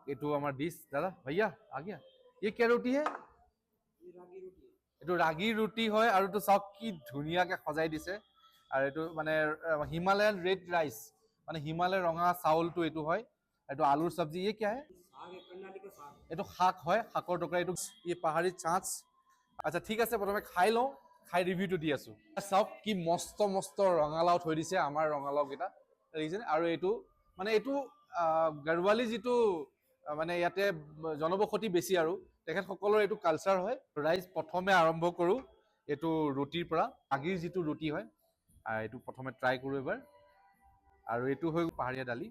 এইটো আমাৰ ডিশ দাদা ভैया आ गया ये क्या रोटी है ये रागी रोटी है। এইটো ৰাগী ৰুটি হয় আৰু এইটো চাওক কি ধুনীয়াকে সজাই দিছে আৰু এইটো মানে হিমালয়ান ৰেড ৰাইচ মানে হিমালয় ৰঙা চাউলটো এইটো হয় এইটো আলুৰ সবজি ये क्या है साग है, कर्नाटक का साग। এইটো শাক হয় শাকৰ টুকুৰা এইটো এই পাহাৰী চাঁচ আচ্ছা ঠিক আছে প্ৰথমে খাই লওঁ খাই ৰিভিউটো দি আছো চাওক কি মস্ত মস্ত ৰঙালাও থৈ দিছে আমাৰ ৰঙালাও কেইটা দেখিছেনে আৰু এইটো মানে এইটো গড়ৱালি যিটো মানে ইয়াতে জনবসতি বেছি আৰু তেখেতসকলৰ এইটো কালচাৰ হয় ৰাইজ প্ৰথমে আৰম্ভ কৰো এইটো ৰুটিৰ পৰা আগিৰ যিটো ৰুটি হয় এইটো প্ৰথমে ট্ৰাই কৰো এবাৰ আৰু এইটো হৈ পাহাৰীয়া দালি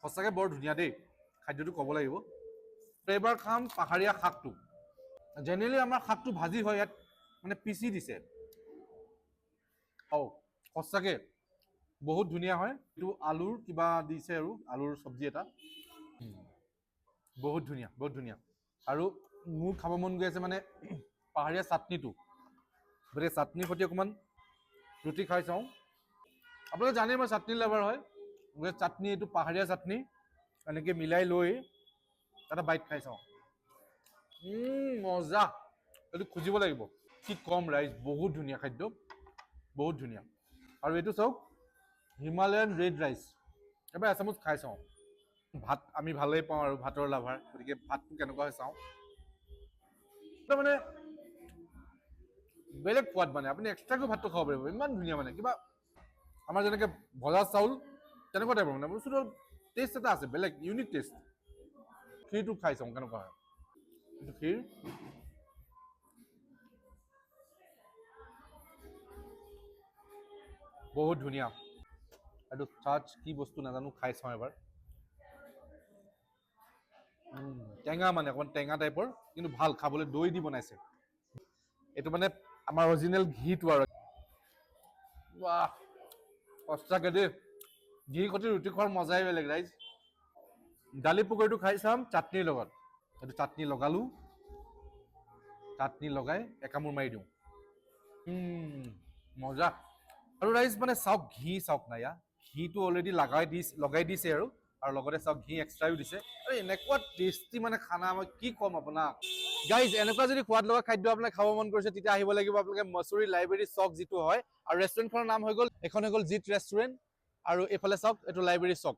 সঁচাকে বৰ ধুনীয়া দেই খাদ্যটো ক'ব লাগিব এবাৰ খাম পাহাৰীয়া শাকটো জেনেৰেলি আমাৰ শাকটো ভাজি হয় ইয়াত মানে পিচি দিছে সঁচাকে বহুত ধুনীয়া হয় এইটো আলুৰ কিবা দিছে আৰু আলুৰ চব্জি এটা বহুত ধুনীয়া আৰু মোৰ খাব মন গৈ আছে মানে পাহাৰীয়া চাটনিটো গতিকে চাটনিৰ সৈতে অকণমান ৰুটি খাই চাওঁ আপোনালোকে জানে মই চাটনি লাভাৰ হয় গতিকে চাটনি এইটো পাহাৰীয়া চাটনি এনেকৈ মিলাই লৈ এটা বাইট খাই চাওঁ মজা এইটো খুজিব লাগিব কি কম ৰাইজ বহুত ধুনীয়া খাদ্য বহুত ধুনীয়া আৰু এইটো চাওক হিমালয়ান ৰেড ৰাইচ এবাৰ এচামুচ খাই চাওঁ ভাত আমি ভালেই পাওঁ আৰু ভাতৰ লাভাৰ গতিকে ভাতটো কেনেকুৱা হয় চাওঁ মানে বেলেগ সোৱাদ মানে আপুনি এক্সট্ৰাকৈ ভাতটো খাব পাৰিব ইমান ধুনীয়া মানে কিবা আমাৰ যেনেকৈ ভজা চাউল তেনেকুৱা টাইপৰ মানে বস্তুটো টেষ্ট এটা আছে বেলেগ ইউনিক টেষ্ট ক্ষীৰটো খাই চাওঁ কেনেকুৱা হয় এইটো ক্ষীৰ বহুত ধুনীয়া এইটো চাট কি বস্তু নাজানো খাই চাওঁ এবাৰ টেঙা মানে অকণমান টেঙা টাইপৰ কিন্তু ভাল খাবলৈ দৈ দি বনাইছে এইটো মানে আমাৰ অৰিজিনেল ঘিটো আৰু বাহ সঁচাকে দেই ঘি সৈতে ৰুটি খোৱাৰ মজাই বেলেগ ৰাইজ দালি পকৰীটো খাই চাম চাটনিৰ লগত এইটো চাটনি লগালো চাটনি লগাই একামোৰ মাৰি দিওঁ মজা আৰু ৰাইজ মানে চাওক ঘি চাওক না ইয়াৰ ঘিটো অলৰেডি লগাই দিছে আৰু লগতে চাওক ঘি এক্সট্ৰাও দিছে আৰু এনেকুৱা টেষ্টি মানে খানা মই কি ক'ম আপোনাক গাইজ এনেকুৱা যদি সোৱাদ লগা খাদ্য আপোনাক খাব মন কৰিছে তেতিয়া আহিব লাগিব আপোনালোকে মছুৰী লাইব্ৰেৰী চক যিটো হয় আৰু ৰেষ্টুৰেণ্টখনৰ নাম হৈ গ'ল এখন হৈ গ'ল জিত ৰেষ্টুৰেণ্ট আৰু এইফালে চাওক এইটো লাইব্ৰেৰী চক